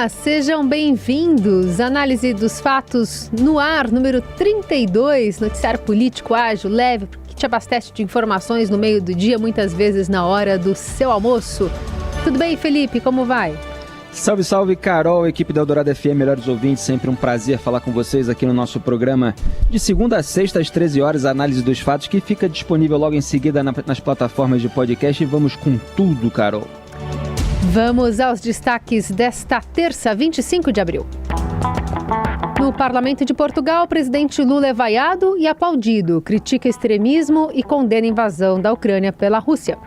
Olá, sejam bem-vindos. Análise dos fatos no ar, número 32, noticiário político ágil, leve, que te abastece de informações no meio do dia, muitas vezes na hora do seu almoço. Tudo bem, Felipe? Como vai? Salve, salve, Carol, equipe da Eldorado FM, melhores ouvintes, sempre um prazer falar com vocês aqui no nosso programa de segunda a sexta às 13 horas, a análise dos fatos, que fica disponível logo em seguida nas plataformas de podcast, e vamos com tudo, Carol. Vamos aos destaques desta terça, 25 de abril. No Parlamento de Portugal, o presidente Lula é vaiado e aplaudido, critica extremismo e condena a invasão da Ucrânia pela Rússia.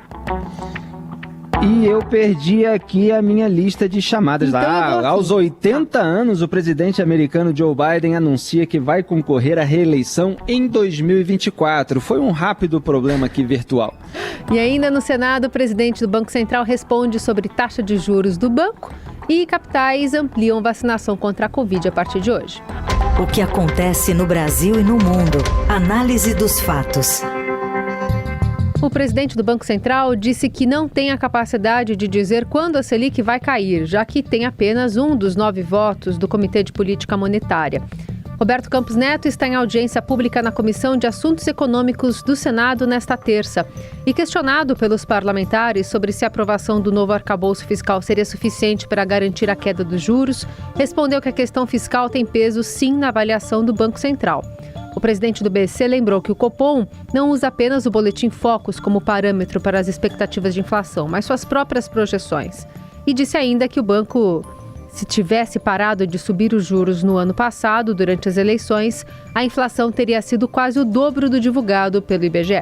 E eu perdi aqui a minha lista de chamadas. Então, aos 80 anos, o presidente americano Joe Biden anuncia que vai concorrer à reeleição em 2024. Foi um rápido problema aqui virtual. E ainda no Senado, o presidente do Banco Central responde sobre taxa de juros do banco e capitais ampliam vacinação contra a Covid a partir de hoje. O que acontece no Brasil e no mundo. Análise dos fatos. O presidente do Banco Central disse que não tem a capacidade de dizer quando a Selic vai cair, já que tem apenas um dos 9 votos do Comitê de Política Monetária. Roberto Campos Neto está em audiência pública na Comissão de Assuntos Econômicos do Senado nesta terça. E questionado pelos parlamentares sobre se a aprovação do novo arcabouço fiscal seria suficiente para garantir a queda dos juros, respondeu que a questão fiscal tem peso sim na avaliação do Banco Central. O presidente do BC lembrou que o Copom não usa apenas o Boletim Focus como parâmetro para as expectativas de inflação, mas suas próprias projeções. E disse ainda que o banco, se tivesse parado de subir os juros no ano passado, durante as eleições, a inflação teria sido quase o dobro do divulgado pelo IBGE.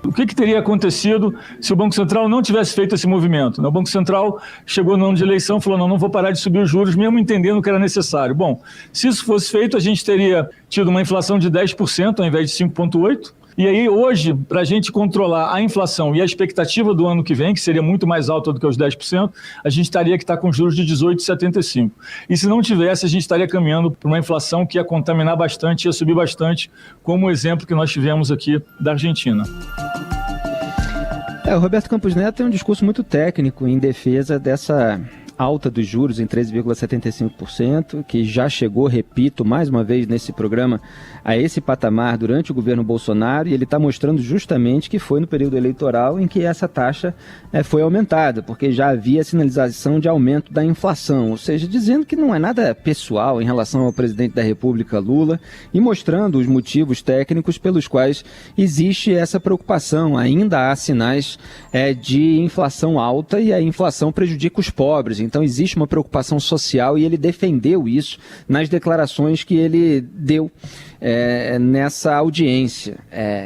O que teria acontecido se o Banco Central não tivesse feito esse movimento? O Banco Central chegou no ano de eleição e falou, não vou parar de subir os juros, mesmo entendendo que era necessário. Bom, se isso fosse feito, a gente teria tido uma inflação de 10% ao invés de 5,8%. E aí, hoje, para a gente controlar a inflação e a expectativa do ano que vem, que seria muito mais alta do que os 10%, a gente teria que estar com juros de 18,75%. E se não tivesse, a gente estaria caminhando para uma inflação que ia contaminar bastante, ia subir bastante, como o exemplo que nós tivemos aqui da Argentina. O Roberto Campos Neto tem um discurso muito técnico em defesa dessa alta dos juros em 13,75%, que já chegou, repito, mais uma vez nesse programa, a esse patamar durante o governo Bolsonaro, e ele está mostrando justamente que foi no período eleitoral em que essa taxa foi aumentada, porque já havia sinalização de aumento da inflação, ou seja, dizendo que não é nada pessoal em relação ao presidente da República, Lula, e mostrando os motivos técnicos pelos quais existe essa preocupação. Ainda há sinais de inflação alta e a inflação prejudica os pobres. Então existe uma preocupação social e ele defendeu isso nas declarações que ele deu nessa audiência.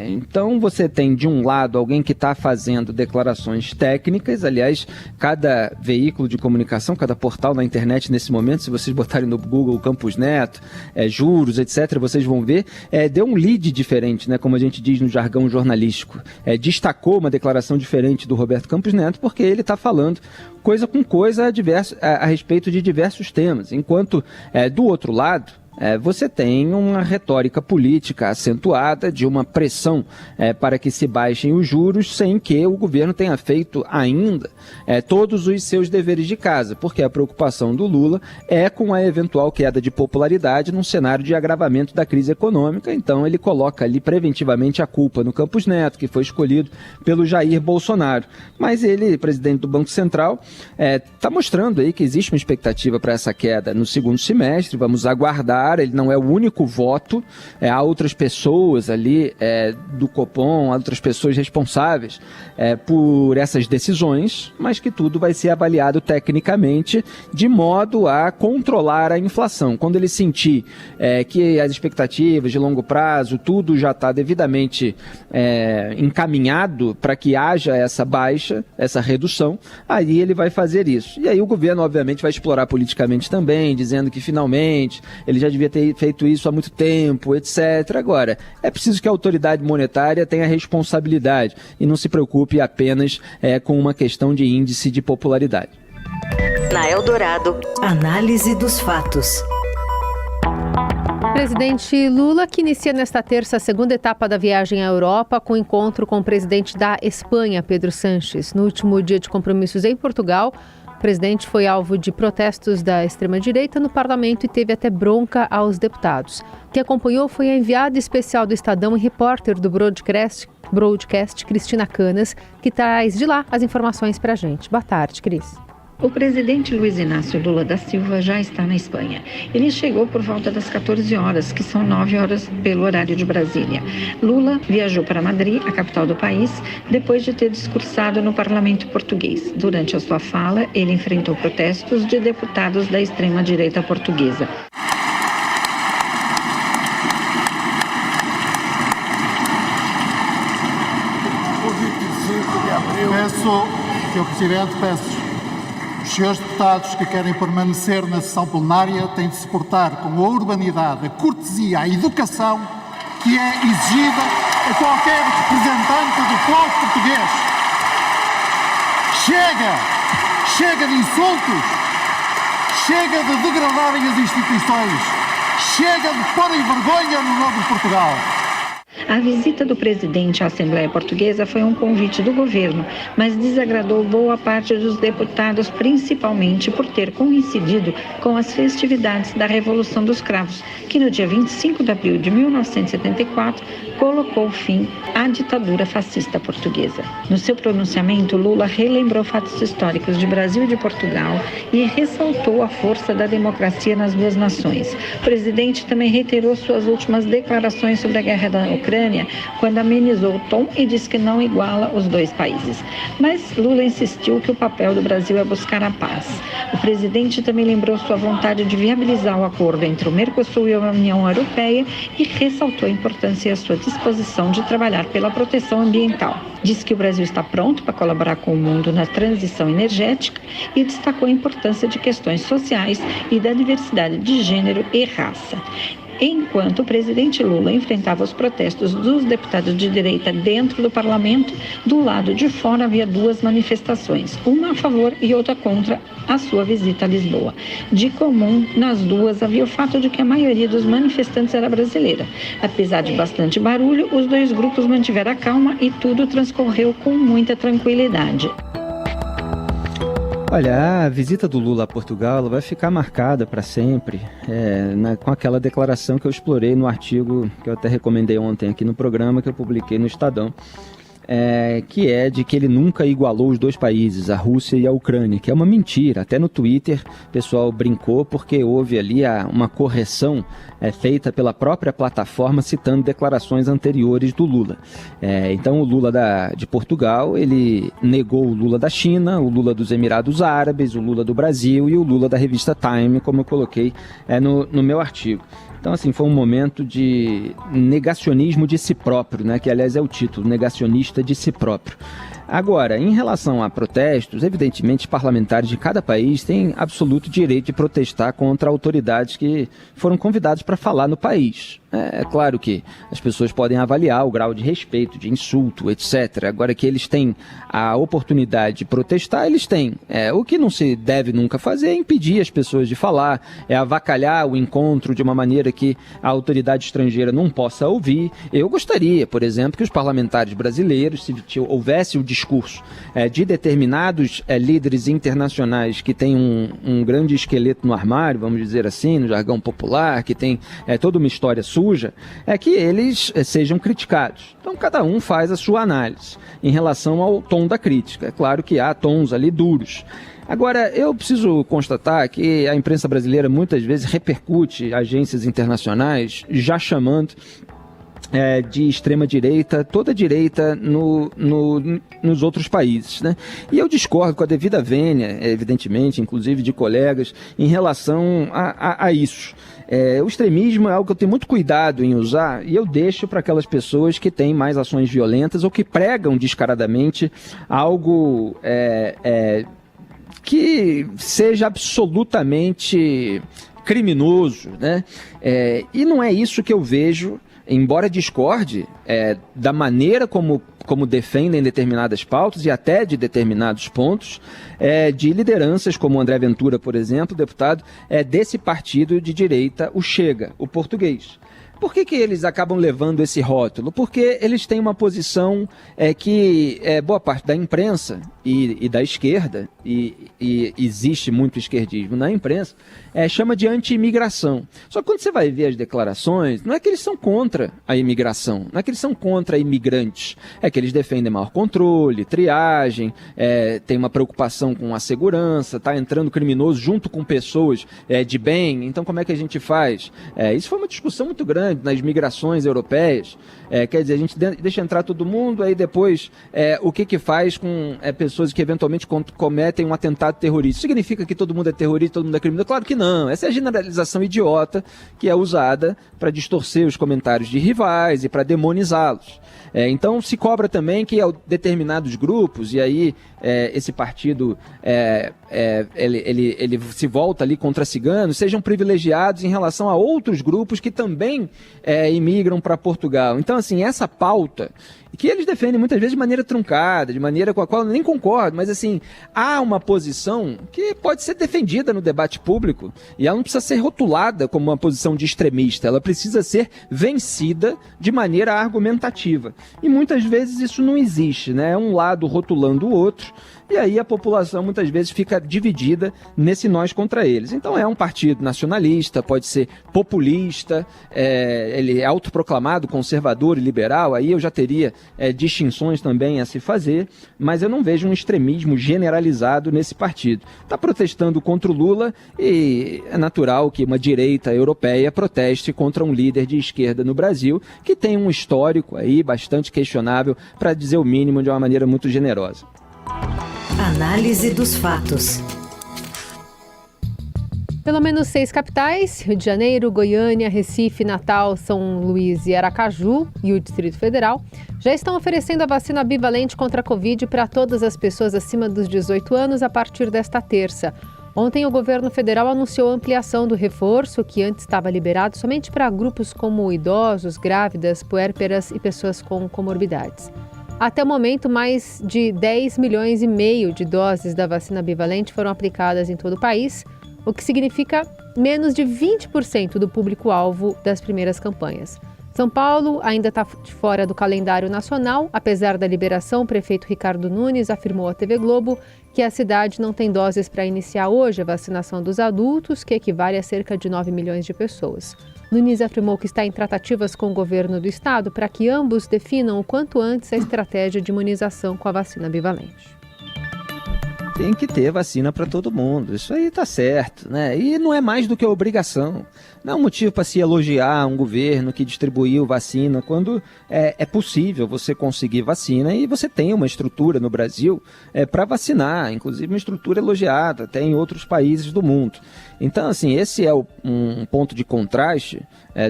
Então você tem de um lado alguém que está fazendo declarações técnicas, aliás, cada veículo de comunicação, cada portal na internet nesse momento, se vocês botarem no Google Campos Neto, juros, etc., vocês vão ver, deu um lead diferente, né, como a gente diz no jargão jornalístico. Destacou uma declaração diferente do Roberto Campos Neto, porque ele está falando coisa com coisa a respeito de diversos temas, enquanto do outro lado, você tem uma retórica política acentuada de uma pressão para que se baixem os juros sem que o governo tenha feito ainda todos os seus deveres de casa, porque a preocupação do Lula é com a eventual queda de popularidade num cenário de agravamento da crise econômica. Então ele coloca ali preventivamente a culpa no Campos Neto, que foi escolhido pelo Jair Bolsonaro. Mas ele, presidente do Banco Central, está mostrando aí que existe uma expectativa para essa queda no segundo semestre. Vamos aguardar. Ele não é o único voto, há outras pessoas ali do Copom, há outras pessoas responsáveis por essas decisões, mas que tudo vai ser avaliado tecnicamente de modo a controlar a inflação. Quando ele sentir que as expectativas de longo prazo, tudo já está devidamente encaminhado para que haja essa baixa, essa redução, aí ele vai fazer isso. E aí o governo, obviamente, vai explorar politicamente também, dizendo que finalmente ele já devia ter feito isso há muito tempo, etc. Agora, é preciso que a autoridade monetária tenha responsabilidade e não se preocupe apenas com uma questão de índice de popularidade. Na Eldorado, análise dos fatos. Presidente Lula, que inicia nesta terça a segunda etapa da viagem à Europa, com encontro com o presidente da Espanha, Pedro Sánchez. No último dia de compromissos em Portugal, o presidente foi alvo de protestos da extrema-direita no parlamento e teve até bronca aos deputados. Quem acompanhou foi a enviada especial do Estadão e repórter do broadcast Cristina Canas, que traz de lá as informações para a gente. Boa tarde, Cris. O presidente Luiz Inácio Lula da Silva já está na Espanha. Ele chegou por volta das 14 horas, que são 9 horas pelo horário de Brasília. Lula viajou para Madrid, a capital do país, depois de ter discursado no parlamento português. Durante a sua fala, ele enfrentou protestos de deputados da extrema-direita portuguesa. Os senhores deputados que querem permanecer na sessão plenária têm de se portar com a urbanidade, a cortesia, a educação que é exigida a qualquer representante do povo português. Chega de insultos, chega de degradarem as instituições, chega de porem vergonha no nome de Portugal. A visita do presidente à Assembleia Portuguesa foi um convite do governo, mas desagradou boa parte dos deputados, principalmente por ter coincidido com as festividades da Revolução dos Cravos, que no dia 25 de abril de 1974 colocou fim à ditadura fascista portuguesa. No seu pronunciamento, Lula relembrou fatos históricos de Brasil e de Portugal e ressaltou a força da democracia nas duas nações. O presidente também reiterou suas últimas declarações sobre a guerra da Ucrânia, quando amenizou o tom e disse que não iguala os dois países. Mas Lula insistiu que o papel do Brasil é buscar a paz. O presidente também lembrou sua vontade de viabilizar o acordo entre o Mercosul e a União Europeia e ressaltou a importância e a sua disposição de trabalhar pela proteção ambiental. Disse que o Brasil está pronto para colaborar com o mundo na transição energética e destacou a importância de questões sociais e da diversidade de gênero e raça. Enquanto o presidente Lula enfrentava os protestos dos deputados de direita dentro do parlamento, do lado de fora havia duas manifestações, uma a favor e outra contra a sua visita a Lisboa. De comum, nas duas havia o fato de que a maioria dos manifestantes era brasileira. Apesar de bastante barulho, os dois grupos mantiveram a calma e tudo transcorreu com muita tranquilidade. Olha, a visita do Lula a Portugal ela vai ficar marcada para sempre com aquela declaração que eu explorei no artigo que eu até recomendei ontem aqui no programa, que eu publiquei no Estadão, que é de que ele nunca igualou os dois países, a Rússia e a Ucrânia, que é uma mentira. Até no Twitter o pessoal brincou porque houve ali uma correção feita pela própria plataforma citando declarações anteriores do Lula. Então o Lula de Portugal, ele negou o Lula da China, o Lula dos Emirados Árabes, o Lula do Brasil e o Lula da revista Time, como eu coloquei no meu artigo. Então, assim, foi um momento de negacionismo de si próprio, né? Que, aliás, é o título, negacionista de si próprio. Agora, em relação a protestos, evidentemente, parlamentares de cada país têm absoluto direito de protestar contra autoridades que foram convidadas para falar no país. É claro que as pessoas podem avaliar o grau de respeito, de insulto, etc. Agora que eles têm a oportunidade de protestar, eles têm. O que não se deve nunca fazer é impedir as pessoas de falar, é avacalhar o encontro de uma maneira que a autoridade estrangeira não possa ouvir. Eu gostaria, por exemplo, que os parlamentares brasileiros, se houvesse o discurso de determinados líderes internacionais que têm um grande esqueleto no armário, vamos dizer assim, no jargão popular, que tem toda uma história suja, que eles sejam criticados. Então, cada um faz a sua análise em relação ao tom da crítica. É claro que há tons ali duros. Agora, eu preciso constatar que a imprensa brasileira muitas vezes repercute agências internacionais já chamando de extrema-direita, toda direita nos outros países, né? E eu discordo com a devida vênia, evidentemente, inclusive de colegas, em relação a isso. O extremismo é algo que eu tenho muito cuidado em usar e eu deixo para aquelas pessoas que têm mais ações violentas ou que pregam descaradamente algo que seja absolutamente criminoso, né? E não é isso que eu vejo, embora discorde da maneira como defendem determinadas pautas e até de determinados pontos, de lideranças como André Ventura, por exemplo, deputado desse partido de direita, o Chega, o português. Por que eles acabam levando esse rótulo? Porque eles têm uma posição que boa parte da imprensa e da esquerda, e existe muito esquerdismo na imprensa, chama de anti-imigração. Só que quando você vai ver as declarações, não é que eles são contra a imigração, não é que eles são contra imigrantes, é que eles defendem maior controle, triagem, tem uma preocupação com a segurança, está entrando criminoso junto com pessoas de bem, então como é que a gente faz? Isso foi uma discussão muito grande nas migrações europeias, quer dizer, a gente deixa entrar todo mundo, aí depois o que faz com pessoas que eventualmente cometem um atentado terrorista? Significa que todo mundo é terrorista, todo mundo é criminoso? Claro que não, essa é a generalização idiota que é usada para distorcer os comentários de rivais e para demonizá-los. Então se cobra também que determinados grupos, e aí esse partido ele se volta ali contra ciganos, sejam privilegiados em relação a outros grupos que também imigram para Portugal. Então, assim, essa pauta, que eles defendem muitas vezes de maneira truncada, de maneira com a qual eu nem concordo, mas assim, há uma posição que pode ser defendida no debate público e ela não precisa ser rotulada como uma posição de extremista, ela precisa ser vencida de maneira argumentativa. E muitas vezes isso não existe, né? É um lado rotulando o outro, e aí a população muitas vezes fica dividida nesse nós contra eles. Então é um partido nacionalista, pode ser populista, ele é autoproclamado conservador e liberal, aí eu já teria distinções também a se fazer, mas eu não vejo um extremismo generalizado nesse partido. Está protestando contra o Lula e é natural que uma direita europeia proteste contra um líder de esquerda no Brasil, que tem um histórico aí bastante questionável, para dizer o mínimo, de uma maneira muito generosa. Análise dos fatos. Pelo menos 6 capitais, Rio de Janeiro, Goiânia, Recife, Natal, São Luís e Aracaju e o Distrito Federal, já estão oferecendo a vacina bivalente contra a Covid para todas as pessoas acima dos 18 anos a partir desta terça. Ontem, o governo federal anunciou a ampliação do reforço, que antes estava liberado somente para grupos como idosos, grávidas, puérperas e pessoas com comorbidades. Até o momento, mais de 10 milhões e meio de doses da vacina bivalente foram aplicadas em todo o país, o que significa menos de 20% do público-alvo das primeiras campanhas. São Paulo ainda está de fora do calendário nacional. Apesar da liberação, o prefeito Ricardo Nunes afirmou à TV Globo que a cidade não tem doses para iniciar hoje a vacinação dos adultos, que equivale a cerca de 9 milhões de pessoas. Nunes afirmou que está em tratativas com o governo do estado para que ambos definam o quanto antes a estratégia de imunização com a vacina bivalente. Tem que ter vacina para todo mundo, isso aí tá certo, né? E não é mais do que obrigação. Não é um motivo para se elogiar um governo que distribuiu vacina, quando é possível você conseguir vacina e você tem uma estrutura no Brasil para vacinar, inclusive uma estrutura elogiada até em outros países do mundo. Então, assim, esse é um ponto de contraste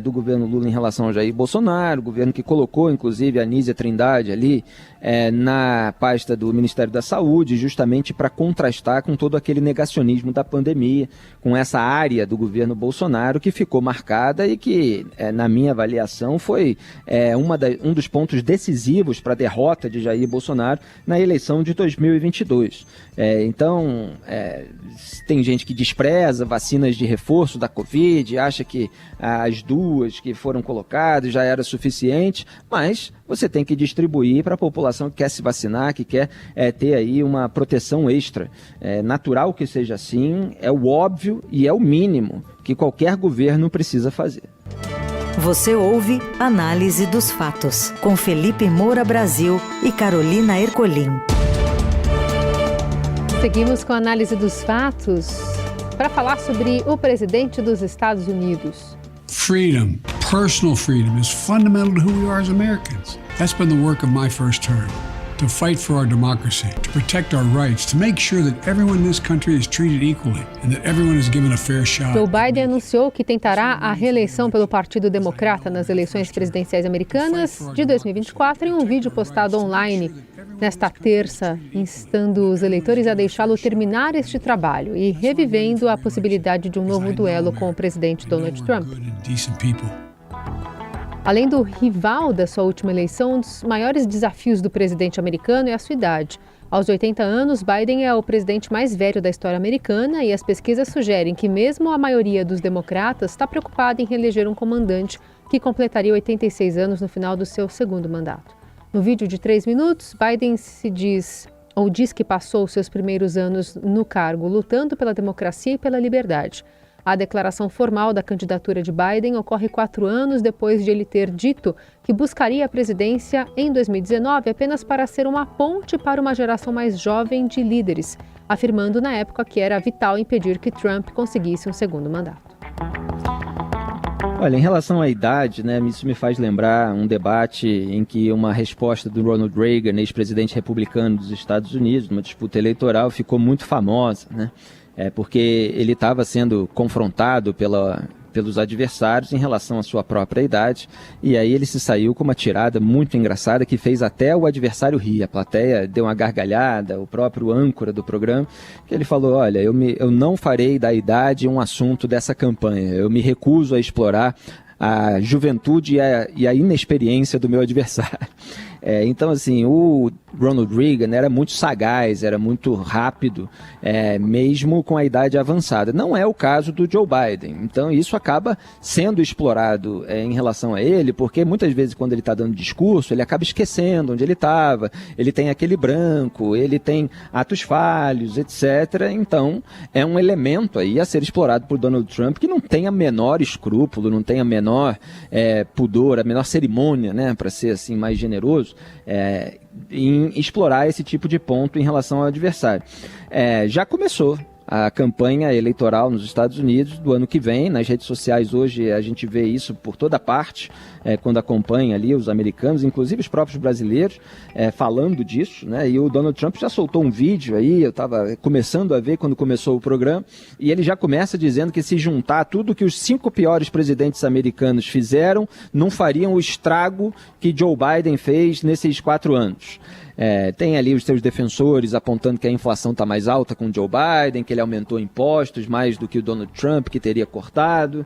do governo Lula em relação ao Jair Bolsonaro, o governo que colocou, inclusive, a Anísia Trindade ali na pasta do Ministério da Saúde, justamente para contrastar com todo aquele negacionismo da pandemia, com essa área do governo Bolsonaro que ficou marcada e que, na minha avaliação, foi um dos pontos decisivos para a derrota de Jair Bolsonaro na eleição de 2022. Então, tem gente que despreza vacinas de reforço da Covid, acha que as 2 que foram colocadas já era suficiente, mas você tem que distribuir para a população que quer se vacinar, que quer ter aí uma proteção extra. É natural que seja assim, é o óbvio e é o mínimo que qualquer governo precisa fazer. Você ouve Análise dos Fatos, com Felipe Moura Brasil e Carolina Ercolim. Seguimos com a Análise dos Fatos para falar sobre o presidente dos Estados Unidos. Freedom, personal freedom, is fundamental to who we are as Americans. That's been the work of my first term. To fight for our democracy, to protect our rights, to make sure that everyone in this country is treated equally and that everyone is given a fair shot. Joe Biden anunciou que tentará a reeleição pelo Partido Democrata nas eleições presidenciais americanas de 2024 em um vídeo postado online nesta terça, instando os eleitores a deixá-lo terminar este trabalho e revivendo a possibilidade de um novo duelo com o presidente Donald Trump. Além do rival da sua última eleição, um dos maiores desafios do presidente americano é a sua idade. Aos 80 anos, Biden é o presidente mais velho da história americana e as pesquisas sugerem que mesmo a maioria dos democratas está preocupada em reeleger um comandante que completaria 86 anos no final do seu segundo mandato. No vídeo de 3 minutos, Biden diz que passou seus primeiros anos no cargo lutando pela democracia e pela liberdade. A declaração formal da candidatura de Biden ocorre 4 anos depois de ele ter dito que buscaria a presidência em 2019 apenas para ser uma ponte para uma geração mais jovem de líderes, afirmando na época que era vital impedir que Trump conseguisse um segundo mandato. Olha, em relação à idade, né, isso me faz lembrar um debate em que uma resposta do Ronald Reagan, ex-presidente republicano dos Estados Unidos, numa disputa eleitoral, ficou muito famosa, né? Porque ele estava sendo confrontado pelos adversários em relação à sua própria idade, e aí ele se saiu com uma tirada muito engraçada que fez até o adversário rir. A plateia deu uma gargalhada, o próprio âncora do programa, que ele falou: olha, eu não farei da idade um assunto dessa campanha, eu me recuso a explorar a juventude e a inexperiência do meu adversário. Então, assim, o Ronald Reagan era muito sagaz, era muito rápido, mesmo com a idade avançada. Não é o caso do Joe Biden. Então, isso acaba sendo explorado em relação a ele, porque muitas vezes quando ele está dando discurso, ele acaba esquecendo onde ele estava, ele tem aquele branco, ele tem atos falhos, etc. Então, é um elemento aí a ser explorado por Donald Trump, que não tem a menor escrúpulo, não tem a menor pudor, a menor cerimônia, né, para ser assim mais generoso, em explorar esse tipo de ponto em relação ao adversário. Já começou a campanha eleitoral nos Estados Unidos do ano que vem. Nas redes sociais hoje a gente vê isso por toda parte, quando acompanha ali os americanos, inclusive os próprios brasileiros, falando disso, né? E o Donald Trump já soltou um vídeo aí, eu estava começando a ver quando começou o programa, e ele já começa dizendo que se juntar tudo que os 5 piores presidentes americanos fizeram, não fariam o estrago que Joe Biden fez nesses 4 anos. Tem ali os seus defensores apontando que a inflação está mais alta com o Joe Biden, que ele aumentou impostos mais do que o Donald Trump, que teria cortado.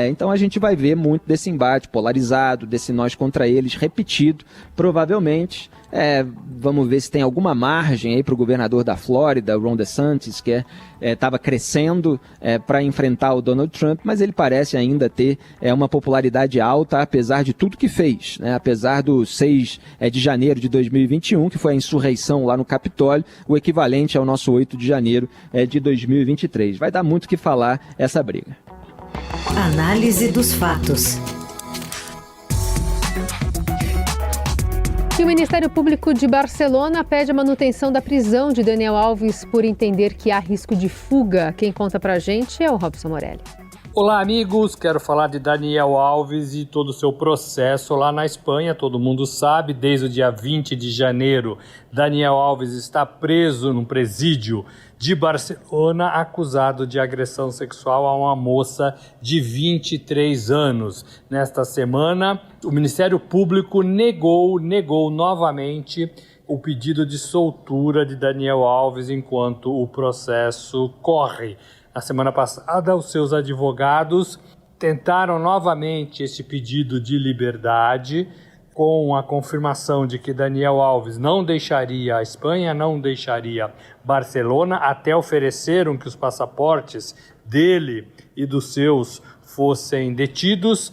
Então a gente vai ver muito desse embate polarizado, desse nós contra eles repetido, provavelmente. Vamos ver se tem alguma margem aí para o governador da Flórida, Ron DeSantis, que estava crescendo para enfrentar o Donald Trump, mas ele parece ainda ter uma popularidade alta, apesar de tudo que fez, né? Apesar do 6 de janeiro de 2021, que foi a insurreição lá no Capitólio, o equivalente ao nosso 8 de janeiro de 2023. Vai dar muito o que falar essa briga. Análise dos fatos. E o Ministério Público de Barcelona pede a manutenção da prisão de Daniel Alves por entender que há risco de fuga. Quem conta pra gente é o Robson Morelli. Olá, amigos. Quero falar de Daniel Alves e todo o seu processo lá na Espanha. Todo mundo sabe, desde o dia 20 de janeiro, Daniel Alves está preso num presídio de Barcelona, acusado de agressão sexual a uma moça de 23 anos. Nesta semana, o Ministério Público negou novamente o pedido de soltura de Daniel Alves enquanto o processo corre. Na semana passada, os seus advogados tentaram novamente esse pedido de liberdade, com a confirmação de que Daniel Alves não deixaria a Espanha, não deixaria Barcelona, até ofereceram que os passaportes dele e dos seus fossem detidos,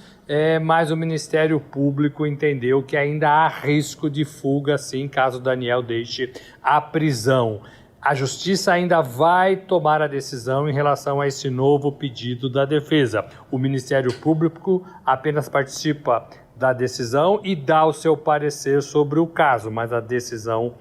mas o Ministério Público entendeu que ainda há risco de fuga, sim, caso Daniel deixe a prisão. A Justiça ainda vai tomar a decisão em relação a esse novo pedido da defesa. O Ministério Público apenas participa da decisão e dá o seu parecer sobre o caso, mas a decisão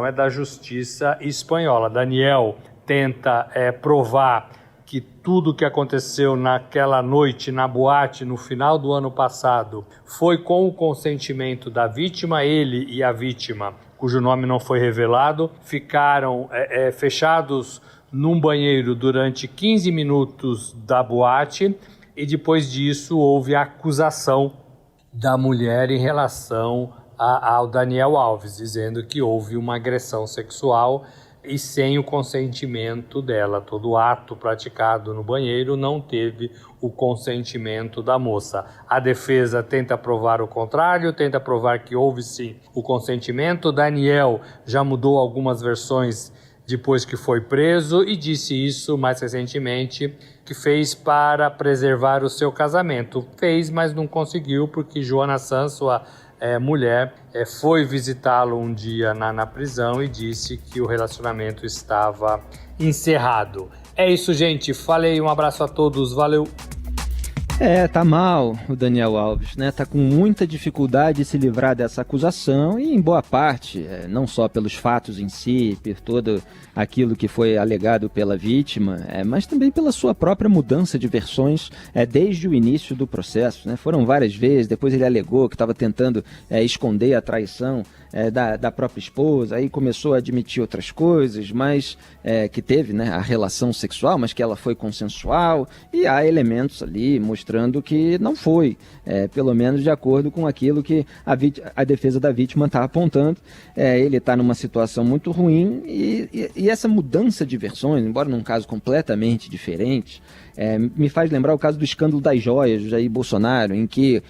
é da Justiça espanhola. Daniel tenta provar que tudo o que aconteceu naquela noite na boate no final do ano passado foi com o consentimento da vítima. Ele e a vítima, cujo nome não foi revelado, ficaram fechados num banheiro durante 15 minutos da boate, e depois disso houve a acusação da mulher em relação ao Daniel Alves, dizendo que houve uma agressão sexual e sem o consentimento dela. Todo o ato praticado no banheiro não teve o consentimento da moça. A defesa tenta provar o contrário, tenta provar que houve sim o consentimento. Daniel já mudou algumas versões depois que foi preso, e disse isso mais recentemente, que fez para preservar o seu casamento. Fez, mas não conseguiu, porque Joana Sanz, sua mulher, foi visitá-lo um dia na prisão e disse que o relacionamento estava encerrado. É isso, gente. Falei, um abraço a todos. Valeu! Tá mal o Daniel Alves, né? Tá com muita dificuldade de se livrar dessa acusação e, em boa parte, não só pelos fatos em si, por todo aquilo que foi alegado pela vítima, mas também pela sua própria mudança de versões desde o início do processo, né? Foram várias vezes, depois ele alegou que estava tentando esconder a traição da própria esposa, aí começou a admitir outras coisas, mas que teve, né, a relação sexual, mas que ela foi consensual, e há elementos ali mostrando que não foi, pelo menos de acordo com aquilo que a defesa da vítima está apontando. Ele está numa situação muito ruim e essa mudança de versões, embora num caso completamente diferente, me faz lembrar o caso do escândalo das joias do Jair Bolsonaro, em que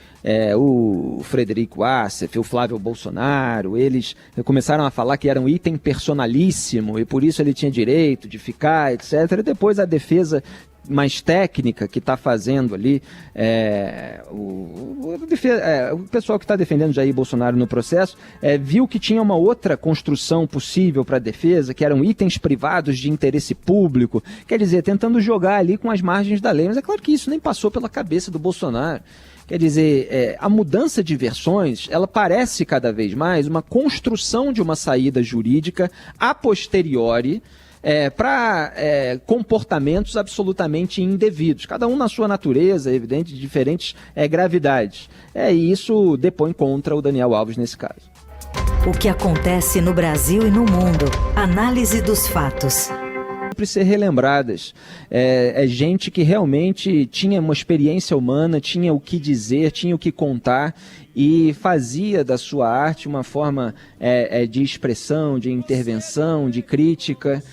o Frederico Assef, o Flávio Bolsonaro, eles começaram a falar que era um item personalíssimo e por isso ele tinha direito de ficar, etc. E depois a defesa mais técnica que está fazendo ali, o pessoal que está defendendo Jair Bolsonaro no processo, viu que tinha uma outra construção possível para a defesa, que eram itens privados de interesse público, quer dizer, tentando jogar ali com as margens da lei, mas é claro que isso nem passou pela cabeça do Bolsonaro. Quer dizer, a mudança de versões, ela parece cada vez mais uma construção de uma saída jurídica a posteriori, para comportamentos absolutamente indevidos, cada um na sua natureza, evidente, de diferentes gravidades. E isso depõe contra o Daniel Alves nesse caso. O que acontece no Brasil e no mundo. Análise dos fatos. Sempre ser relembradas. Gente que realmente tinha uma experiência humana, tinha o que dizer, tinha o que contar e fazia da sua arte uma forma de expressão, de intervenção, de crítica,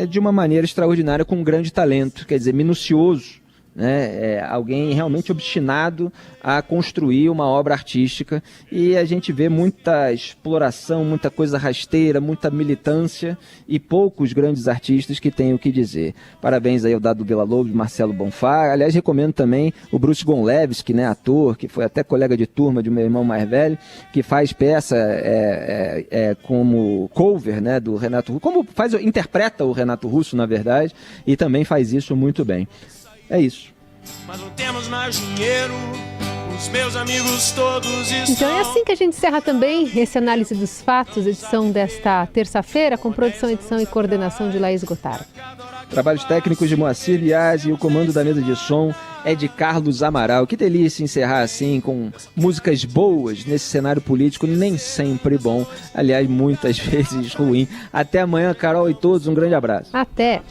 de uma maneira extraordinária, com um grande talento, quer dizer, minucioso, né? Alguém realmente obstinado a construir uma obra artística, e a gente vê muita exploração, muita coisa rasteira, muita militância e poucos grandes artistas que têm o que dizer. Parabéns aí ao Dado Villa-Lobos, Marcelo Bonfá. Aliás, recomendo também o Bruce Gonlewski, né, ator, que foi até colega de turma de meu irmão mais velho, que faz peça como cover, né, do Renato Russo, interpreta o Renato Russo, na verdade, e também faz isso muito bem. É isso. Mas não temos mais dinheiro, os meus amigos todos estão... Então é assim que a gente encerra também esse Análise dos Fatos, edição desta terça-feira, com produção, edição e coordenação de Laís Gotardo. Trabalhos técnicos de Moacir Biasi, e o comando da mesa de som é de Carlos Amaral. Que delícia encerrar assim, com músicas boas nesse cenário político nem sempre bom, aliás, muitas vezes ruim. Até amanhã, Carol e todos, um grande abraço. Até!